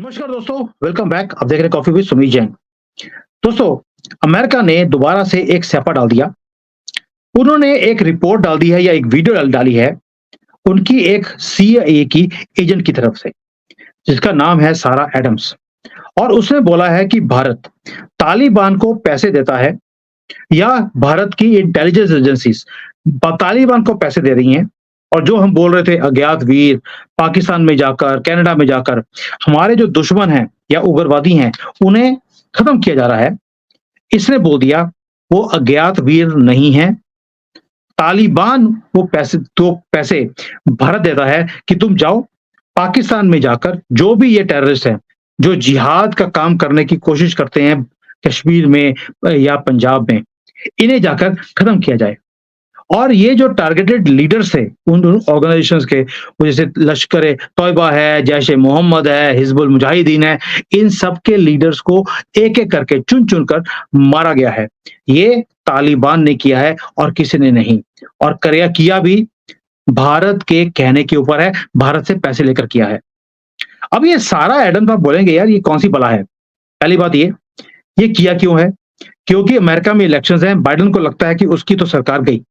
नमस्कार दोस्तों, welcome back. आप देख रहे हैं कॉफी विद सुमीत जैन। दोस्तों, अमेरिका ने दोबारा से एक स्यापा डाल दिया। उन्होंने एक रिपोर्ट डाल दी है या एक वीडियो डाली है उनकी एक सीआईए की एजेंट की तरफ से, जिसका नाम है सारा एडम्स। और उसने बोला है कि भारत तालिबान को पैसे देता है या भारत की इंटेलिजेंस एजेंसीज तालिबान को पैसे दे रही हैं। और जो हम बोल रहे थे अज्ञात वीर पाकिस्तान में जाकर, कनाडा में जाकर हमारे जो दुश्मन हैं या उग्रवादी हैं, उन्हें खत्म किया जा रहा है। इसने बोल दिया वो अज्ञात वीर नहीं है, तालिबान वो पैसे भारत देता है कि तुम जाओ पाकिस्तान में जाकर जो भी ये टेररिस्ट हैं, जो जिहाद का काम करने की कोशिश करते हैं कश्मीर में या पंजाब में, इन्हें जाकर खत्म किया जाए। और ये जो टारगेटेड लीडर्स थे उन ऑर्गेनाइजेशंस के, वो जैसे लश्कर ए तौयबा है, जैश ए मोहम्मद है, हिजबुल मुजाहिदीन है, इन सब के लीडर्स को एक-एक करके चुन-चुन कर मारा गया है। ये तालिबान ने किया है और किसी ने नहीं। और किया भी भारत के कहने के ऊपर है, भारत से पैसे लेकर किया है। अब ये सारा एडम्स आप बोलेंगे यार ये कौन-सी बला है? पहली बात ये किया क्यों है? क्योंकि अमेरिका में इलेक्शंस हैं, बाइडेन को लगता है कि उसकी तो सरकार गई।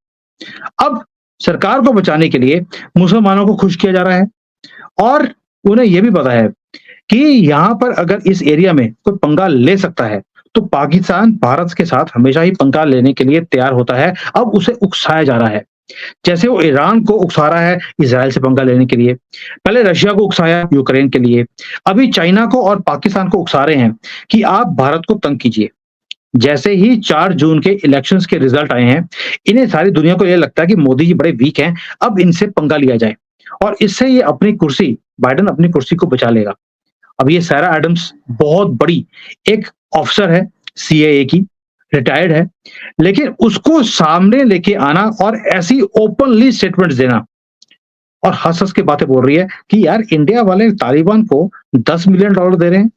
अब सरकार को बचाने के लिए मुसलमानों को खुश किया जा रहा है और उन्हें यह भी पता है कि यहां पर अगर इस एरिया में कोई पंगा ले सकता है तो पाकिस्तान भारत के साथ हमेशा ही पंगा लेने के लिए तैयार होता है। अब उसे उकसाया जा रहा है, जैसे वो ईरान को उकसा रहा है इजराइल से पंगा लेने के लिए, पहले रशिया को उकसाया यूक्रेन के लिए, अभी चाइना को और पाकिस्तान को उकसा रहे हैं कि आप भारत को तंग कीजिए। जैसे ही 4 जून के इलेक्शंस के रिजल्ट आए हैं, इन्हें सारी दुनिया को ये लगता है कि मोदी जी बड़े वीक हैं, अब इनसे पंगा लिया जाए और इससे ये अपनी कुर्सी बाइडेन अपनी कुर्सी को बचा लेगा। अब ये सारा एडम्स बहुत बड़ी एक ऑफिसर है सीआईए की, रिटायर्ड है, लेकिन उसको सामने लेके आना और ऐसी ओपनली स्टेटमेंट्स देना और हँस-हँस के बातें बोल रही है कि यार इंडिया वाले तालिबान को $10 मिलियन दे रहे हैं।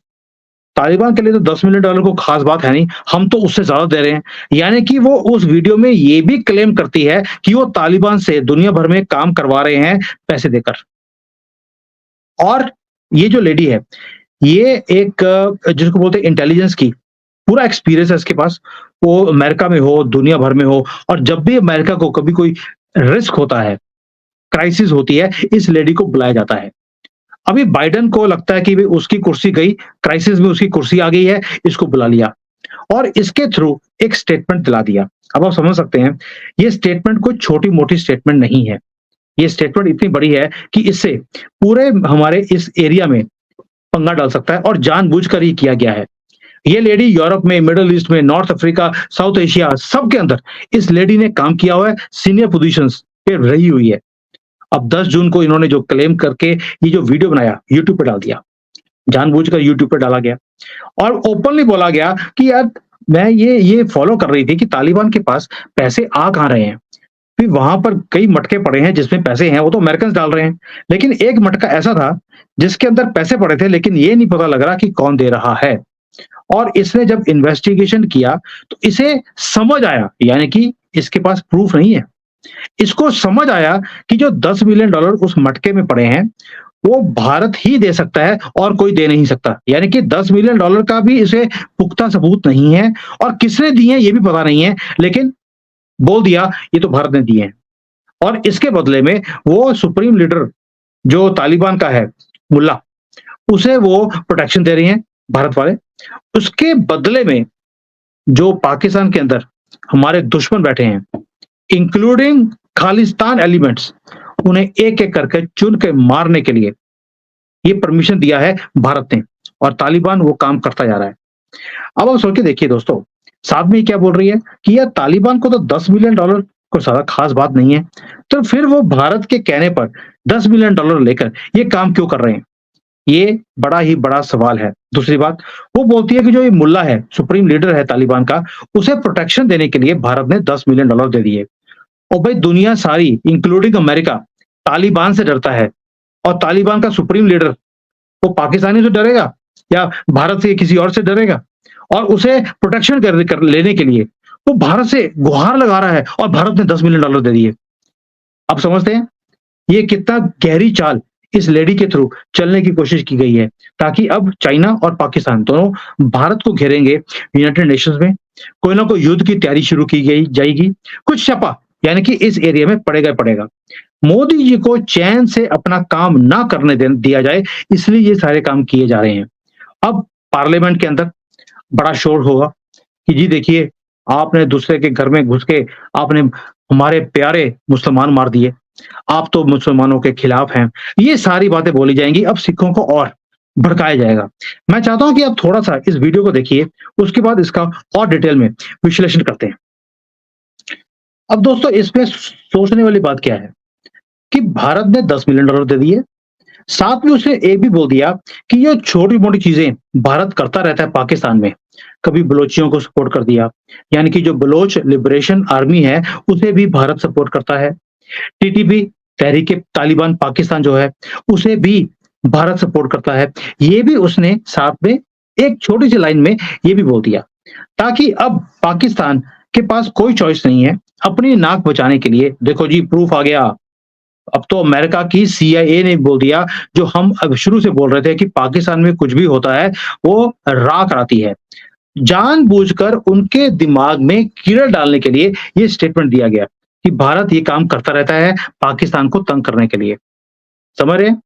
तालिबान के लिए तो $10 मिलियन को खास बात है नहीं, हम तो उससे ज़्यादा दे रहे हैं। यानी कि वो उस वीडियो में ये भी क्लेम करती है कि वो तालिबान से दुनिया भर में काम करवा रहे हैं पैसे देकर। और ये जो लेडी है, ये एक जिसको बोलते हैं इंटेलिजेंस की पूरा एक्सपीरियंस है इसके पास। वो अमेरिका में हो, दुनिया भर में हो, और जब भी अमेरिका को कभी कोई रिस्क होता है, क्राइसिस होती है, इस लेडी को बुलाया जाता है। अभी बाइडेन को लगता है कि भाई उसकी कुर्सी गई, क्राइसिस में उसकी कुर्सी आ गई है, इसको बुला लिया और इसके थ्रू एक स्टेटमेंट दिला दिया। अब आप समझ सकते हैं, ये स्टेटमेंट कोई छोटी-मोटी स्टेटमेंट नहीं है। ये स्टेटमेंट इतनी बड़ी है कि इससे पूरे हमारे इस एरिया में पंगा डाल सकता है और जानबूझकर ही किया गया है। ये लेडी यूरोप में, मिडल ईस्ट में, नॉर्थ अफ्रीका, साउथ एशिया सब के अंदर इस लेडी ने काम किया हुआ है, सीनियर पोजीशंस पे रही हुई है। अब 10 जून को इन्होंने जो क्लेम करके ये जो वीडियो बनाया यूट्यूब पे डाल दिया, जानबूझकर यूट्यूब पे डाला गया और ओपनली बोला गया कि यार मैं ये फॉलो कर रही थी कि तालिबान के पास पैसे आ कहाँ रहे हैं। फिर वहां पर कई मटके पड़े हैं जिसमें पैसे हैं, वो तो अमेरिकन डाल रहे हैं, लेकिन एक मटका ऐसा था जिसके अंदर पैसे पड़े थे लेकिन ये नहीं पता लग रहा कि कौन दे रहा है। और इसने जब इन्वेस्टिगेशन किया तो इसे समझ आया, यानी कि इसके पास प्रूफ नहीं है, इसको समझ आया कि जो $10 मिलियन उस मटके में पड़े हैं, वो भारत ही दे सकता है और कोई दे नहीं सकता। यानी कि $10 मिलियन का भी इसे पुख्ता सबूत नहीं है और किसने दिए हैं ये भी पता नहीं है, लेकिन बोल दिया ये तो भारत ने दिए हैं। और इसके बदले में वो सुप्रीम लीडर जो तालिबान का है, मुल्ला, उसे वो प्रोटेक्शन दे रही हैं भारत वाले। उसके बदले में जो पाकिस्तान के अंदर हमारे दुश्मन बैठे हैं, इंक्लूडिंग खालिस्तान एलिमेंट्स, उन्हें एक-एक करके चुन के मारने के लिए ये परमिशन दिया है भारत ने और तालिबान वो काम करता जा रहा है। अब आप सोच के देखिए दोस्तों, साथ में ये क्या बोल रही है कि यार तालिबान को तो $10 मिलियन कोई ज़्यादा खास बात नहीं है, तो फिर वो भारत के कहने पर $10 मिलियन लेकर ये काम क्यों कर रहे हैं? ये बड़ा ही बड़ा सवाल है। दूसरी बात, वो बोलती है कि जो ये मुल्ला है, सुप्रीम लीडर है तालिबान का, उसे प्रोटेक्शन देने के लिए भारत ने $10 मिलियन दे दिए। और भाई दुनिया सारी इंक्लूडिंग अमेरिका तालिबान से डरता है और तालिबान का सुप्रीम लीडर वो पाकिस्तानी से डरेगा या भारत से किसी और से डरेगा? और उसे प्रोटेक्शन कर लेने के लिए वो भारत से गुहार लगा रहा है और भारत ने $10 मिलियन दे दिए। अब समझते हैं ये कितना गहरी चाल इस लेडी के थ्रू चलने की कोशिश की गई है, ताकि अब चाइना और पाकिस्तान दोनों भारत को घेरेंगे यूनाइटेड नेशंस में, कोई ना कोई युद्ध की तैयारी शुरू की गई जाएगी, कुछ छपा यानी कि इस एरिया में पड़ेगा ही पड़ेगा। मोदी जी को चैन से अपना काम ना करने दिया जाए, इसलिए ये सारे काम किए जा रहे हैं। अब पार्लियामेंट के अंदर बड़ा शोर होगा कि जी देखिए, आपने दूसरे के घर में घुस के आपने हमारे प्यारे मुसलमान मार दिए, आप तो मुसलमानों के खिलाफ हैं। ये सारी बातें बोली जाएँगी, अब सिखों को और भड़काया जाएगा। मैं चाहता हूँ कि आप थोड़ा-सा इस वीडियो को देखिए, उसके बाद इसका और डिटेल में विश्लेषण करते हैं। अब दोस्तों इसमें सोचने वाली बात क्या है कि भारत ने $10 मिलियन दे दिए, साथ में उसने ये भी बोल दिया कि ये छोटी-मोटी चीज़ें भारत करता रहता है पाकिस्तान में। कभी बलोचियों को सपोर्ट कर दिया, यानी कि जो बलोच लिबरेशन आर्मी है, उसे भी भारत सपोर्ट करता है। टीटीपी तहरीक-ए-तालिबान पाकिस्तान जो है, उसे भी भारत सपोर्ट करता है। ये भी उसने साथ में एक छोटी-सी लाइन में ये भी बोल दिया, ताकि अब पाकिस्तान के पास कोई चॉइस नहीं है अपनी नाक बचाने के लिए। देखो जी प्रूफ आ गया, अब तो अमेरिका की सीआईए ने बोल दिया, जो हम अब शुरू से बोल रहे थे कि पाकिस्तान में कुछ भी होता है, वो राख आती है। जानबूझकर उनके दिमाग में कीड़ा डालने के लिए ये स्टेटमेंट दिया गया कि भारत ये काम करता रहता है पाकिस्तान को तंग करने के लिए। समझ रहे हैं?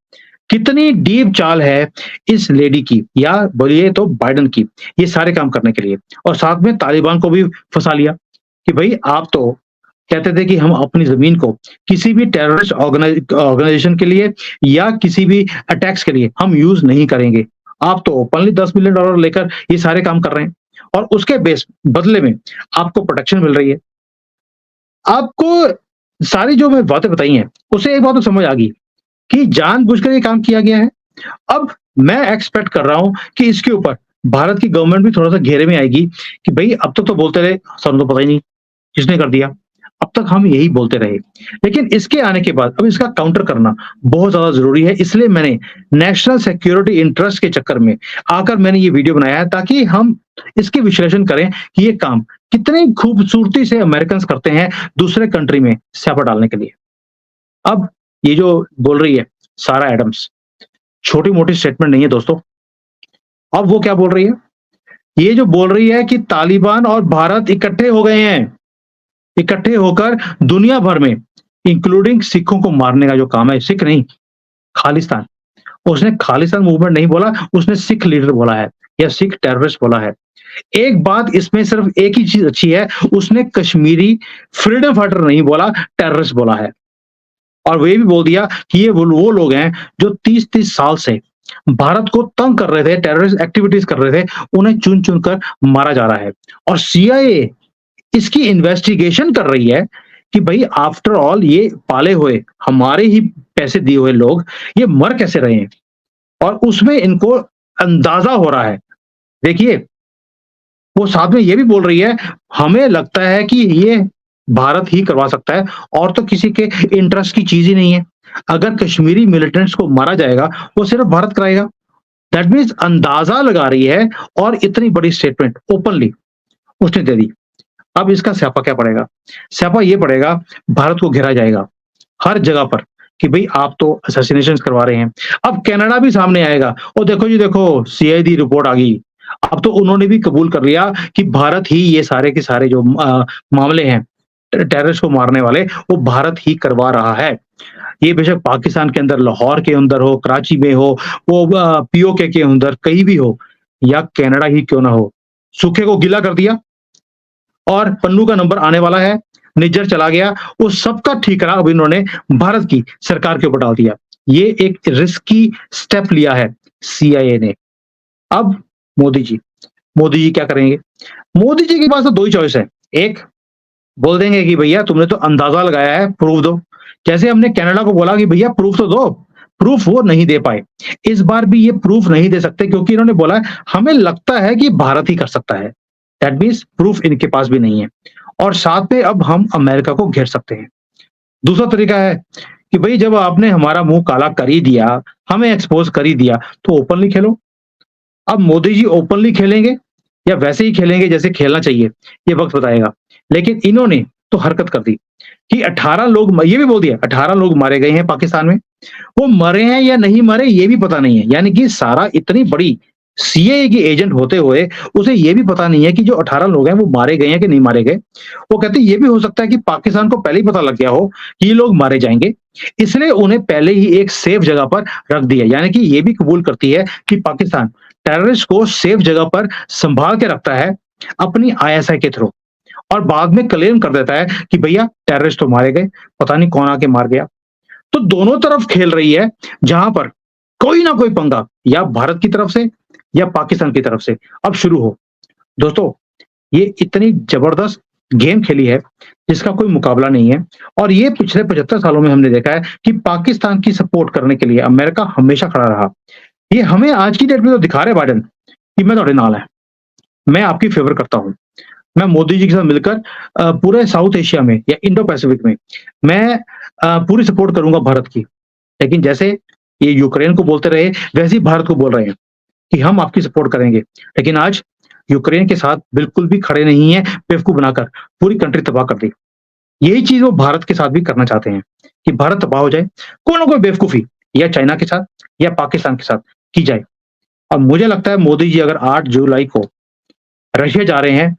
कितनी डीप चाल है इस लेडी की या बोलिए तो बाइडेन की, ये सारे काम करने के लिए। और साथ में तालिबान को भी फंसा लिया कि भई आप तो कहते थे कि हम अपनी ज़मीन को किसी भी टेररिस्ट ऑर्गेनाइजेशन के लिए या किसी भी अटैक्स के लिए हम यूज़ नहीं करेंगे। आप तो ओपनली $10 मिलियन लेकर ये सारे काम कर रहे हैं और उसके बदले में आपको प्रोटेक्शन मिल रही है। आपको सारी जो मैं बातें बताई हैं, उससे एक बात तो समझ आ गई कि जानबूझकर ये काम किया गया है। अब मैं एक्सपेक्ट कर रहा हूँ कि इसके ऊपर भारत की गवर्नमेंट भी थोड़ा-सा घेरे में आएगी कि भई अब तक तो बोलते रहे, ਸਾਨੂੰ तो पता ही नहीं, किसने कर दिया? अब तक हम यही बोलते रहे। लेकिन इसके आने के बाद अब इसका काउंटर करना बहुत ज़्यादा ज़रूरी है, इसलिए मैंने नेशनल सिक्योरिटी इंटरेस्ट के चक्कर में आकर मैंने ये वीडियो बनाया है, ताकि हम इसके विश्लेषण करें कि ये काम कितनी खूबसूरती से अमेरिकन्स करते हैं दूसरे कंट्री में स्यापा डालने के लिए। अब ये जो बोल रही है सारा एडम्स, छोटी-मोटी स्टेटमेंट नहीं है दोस्तों। अब वो क्या बोल रही है? ये जो बोल रही है कि तालिबान और भारत इकट्ठे हो गए हैं, इकट्ठे होकर दुनिया भर में इंक्लूडिंग सिखों को मारने का जो काम है, सिख नहीं, खालिस्तान। उसने खालिस्तान मूवमेंट नहीं बोला, उसने सिख लीडर बोला है या सिख टेररिस्ट बोला है। एक बात इसमें सिर्फ एक ही चीज़ अच्छी है, उसने कश्मीरी फ्रीडम फाइटर नहीं बोला, टेररिस्ट बोला है। और वो ये भी बोल दिया कि ये वो लोग हैं जो 30-30 साल से भारत को तंग कर रहे थे, टेररिस्ट एक्टिविटीज़ कर रहे थे, उन्हें चुन-चुन कर मारा जा रहा है। और सीआईए इसकी इन्वेस्टिगेशन कर रही है कि भई आफ्टर ऑल ये पाले हुए, हमारे ही पैसे दिए हुए लोग, ये मर कैसे रहे हैं? और उसमें इनको अंदाज़ा हो रहा है। देखिए, वो साथ में ये भी बोल रही है, हमें लगता है कि ये भारत ही करवा सकता है और तो किसी के इंटरेस्ट की चीज़ ही नहीं है। अगर कश्मीरी मिलिटेंट्स को मारा जाएगा, वो सिर्फ भारत कराएगा। दैट मीन्स अंदाज़ा लगा रही है और इतनी बड़ी स्टेटमेंट ओपनली उसने दे दी। अब इसका स्यापा क्या पड़ेगा? स्यापा ये पड़ेगा, भारत को घेरा जाएगा, हर जगह पर कि भई आप तो असैसिनेशंस करवा रहे हैं। अब कनाडा भी सामने आएगा, और देखो जी देखो सीआईडी रिपोर्ट आ गई। अब तो उन्होंने भी कबूल कर लिया कि भारत ही ये सारे के सारे जो मामले हैं, टेररिस्ट को मारने वाले, वो भारत ही करवा रहा है। ये बेशक पाकिस्तान के अंदर, लाहौर के अंदर हो, कराची में हो, वो पीओके के अंदर कहीं भी हो या कनाडा ही क्यों ना हो, सूखे को गीला कर दिया और पन्नू का नंबर आने वाला है, निज्जर चला गया, उस सबका ठिकाना अब इन्होंने भारत की सरकार के ऊपर डाल दिया। ये एक रिस्की स्टेप लिया है सीआईए ने। अब मोदी जी क्या करेंगे? मोदी जी के पास तो 2 ही चॉइस है। एक, बोल देंगे कि भैया तुमने तो अंदाजा लगाया है, प्रूफ दो। जैसे हमने कनाडा को बोला कि भैया प्रूफ तो दो, प्रूफ वो नहीं दे पाए। इस बार भी ये प्रूफ नहीं दे सकते, क्योंकि इन्होंने बोला है हमें लगता है कि भारत ही कर सकता है। दैट मीन्स प्रूफ इनके पास भी नहीं है। और साथ में अब हम अमेरिका को घेर सकते हैं। दूसरा तरीका है कि भई जब आपने हमारा मुँह काला कर ही दिया, हमें एक्सपोज़ कर ही दिया, तो ओपनली खेलो। अब मोदी जी ओपनली खेलेंगे या वैसे ही खेलेंगे जैसे खेलना चाहिए, ये वक़्त बताएगा। लेकिन इन्होंने तो हरकत कर दी कि 18 लोग, ये भी बोल दिया 18 लोग मारे गए हैं पाकिस्तान में, वो मरे हैं या नहीं मरे ये भी पता नहीं है। यानी कि सारा इतनी बड़ी सीएए की एजेंट होते हुए उसे ये भी पता नहीं है कि जो 18 लोग हैं वो मारे गए हैं कि नहीं मारे गए। वो कहते हैं ये भी हो सकता है कि पाकिस्तान को पहले ही पता लग गया हो कि ये लोग मारे जाएँगे, इसलिए उन्हें पहले ही एक सेफ जगह पर रख दिया। यानी कि ये भी कबूल करती है कि पाकिस्तान टेररिस्ट को सेफ जगह पर सँभाल के रखता है अपनी आईएसआई के थ्रू और बाद में क्लेम कर देता है कि भैया टेररिस्ट तो मारे गए, पता नहीं कौन आके मार गया। तो दोनों तरफ खेल रही है, जहां पर कोई ना कोई पंगा या भारत की तरफ से या पाकिस्तान की तरफ से अब शुरू हो। दोस्तों, ये इतनी जबरदस्त गेम खेली है, जिसका कोई मुकाबला नहीं है और ये पिछले 75 सालों में हमने देखा है कि पाकिस्तान की सपोर्ट करने के लिए अमेरिका हमेशा खड़ा रहा। ये हमें आज की डेट में तो दिखा रहे बाइडेन कि मैं ਤੁਹਾਡੇ नाल है, मैं आपकी फेवर करता हूँ। मैं मोदी जी के साथ मिलकर पूरे साउथ एशिया में या इंडो पैसिफिक में मैं पूरी सपोर्ट करूँगा भारत की। लेकिन जैसे ये यूक्रेन को बोलते रहे, वैसे ही भारत को बोल रहे हैं कि हम आपकी सपोर्ट करेंगे। लेकिन आज यूक्रेन के साथ बिल्कुल भी खड़े नहीं हैं, बेवकूफ बनाकर पूरी कंट्री तबाह कर दी। यही चीज़ वो भारत के साथ भी करना चाहते हैं कि भारत तबाह हो जाए, कोई ना कोई बेवकूफ़ी या चाइना के साथ या पाकिस्तान के साथ की जाए। और मुझे लगता है मोदी जी अगर 8 जुलाई को रशिया जा रहे हैं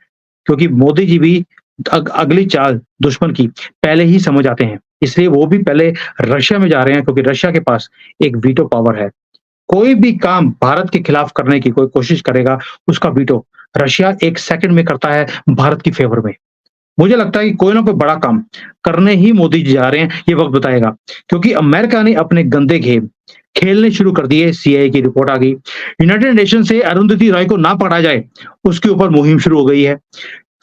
क्योंकि मोदी जी भी अगली चाल दुश्मन की पहले ही समझ आते हैं। इसलिए वो भी पहले रशिया में जा रहे हैं क्योंकि रशिया के पास एक वीटो पावर है। कोई भी काम भारत के खिलाफ करने की कोई कोशिश करेगा, उसका वीटो रशिया 1 सेकंड में करता है भारत की फ़ेवर में। मुझे लगता है कि कोई ना कोई बड़ा काम करने ही मोदी जी जा रहे हैं, ये वक़्त बताएगा। क्योंकि अमेरिका ने अपने गंदे गेम खेलने शुरू कर दिए, सीआईए की रिपोर्ट आ गई। यूनाइटेड नेशन से अरुंधति रॉय को ना पढ़ा जाए, उसके ऊपर मुहिम शुरू हो गई है।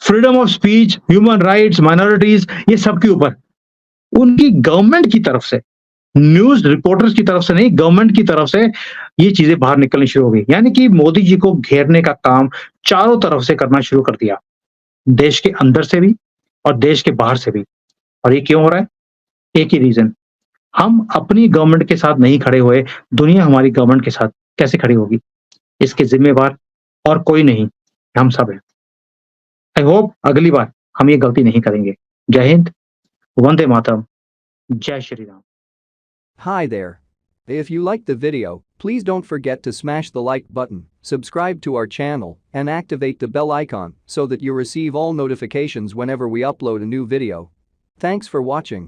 Freedom of speech, human rights, minorities ये सब के ऊपर उनकी गवर्नमेंट की तरफ से, न्यूज़ रिपोर्टर्स की तरफ से नहीं, गवर्नमेंट की तरफ से ये चीज़ें बाहर निकलनी शुरू हो गई। यानी कि मोदी जी को घेरने का काम चारों तरफ से करना शुरू कर दिया। देश के अंदर से भी और देश के बाहर से भी। और ये क्यों हो रहा है? एक ही रीज़न, हम अपनी गवर्नमेंट के साथ नहीं खड़े हुए, दुनिया हमारी गवर्नमेंट के साथ कैसे खड़ी होगी? इसके ज़िम्मेवार और कोई नहीं, हम सब हैं। आई होप अगली बार हम ये गलती नहीं करेंगे। जय हिंद, वंदे मातरम, जय Shri Ram. Hi there. If you liked the video, please don't forget to smash the like button, subscribe to our channel, and activate the bell icon so that you receive all notifications whenever we upload a new video. Thanks for watching.